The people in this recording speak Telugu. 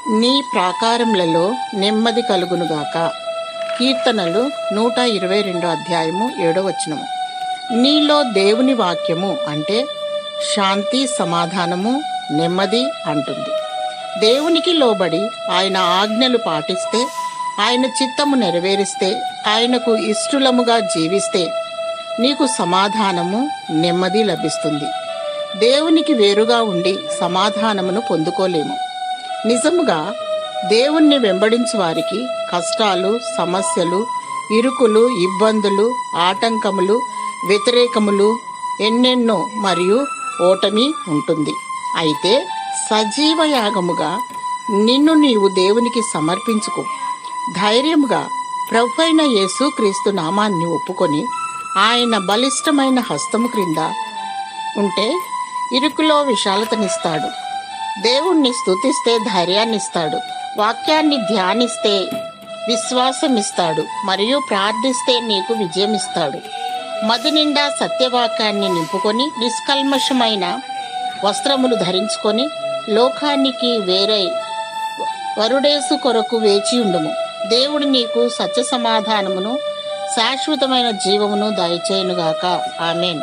నీ ప్రాకారములలో నెమ్మది కలుగునుగాక. కీర్తనలు 122 అధ్యాయము 7వ వచనము. నీలో దేవుని వాక్యము అంటే శాంతి, సమాధానము, నెమ్మది అంటుంది. దేవునికి లోబడి ఆయన ఆజ్ఞలు పాటిస్తే, ఆయన చిత్తము నెరవేరిస్తే, ఆయనకు ఇష్టలముగా జీవిస్తే నీకు సమాధానము, నెమ్మది లభిస్తుంది. దేవునికి వేరుగా ఉండి సమాధానమును పొందుకోలేము. నిజముగా దేవుణ్ణి వెంబడించు వారికి కష్టాలు, సమస్యలు, ఇరుకులు, ఇబ్బందులు, ఆటంకములు, వ్యతిరేకములు ఎన్నెన్నో మరియు ఓటమి ఉంటుంది. అయితే సజీవ యాగముగా నిన్ను నీవు దేవునికి సమర్పించుకో. ధైర్యముగా ప్రభువైన యేసుక్రీస్తు నామాన్ని ఒప్పుకొని ఆయన బలిష్టమైన హస్తము క్రింద ఉంటే ఇరుకులో విశాలతనిస్తాడు. దేవుణ్ణి స్తుతిస్తే ధైర్యాన్నిస్తాడు. వాక్యాన్ని ధ్యానిస్తే విశ్వాసం ఇస్తాడు మరియు ప్రార్థిస్తే నీకు విజయం ఇస్తాడు. మది నిండా సత్యవాక్యాన్ని నింపుకొని నిష్కల్మషమైన వస్త్రములు ధరించుకొని లోకానికి వేరై వరుడేసు కొరకు వేచి ఉండుము. దేవుడు నీకు సత్య సమాధానమును, శాశ్వతమైన జీవమును దయచేయునుగాక. ఆమేన్.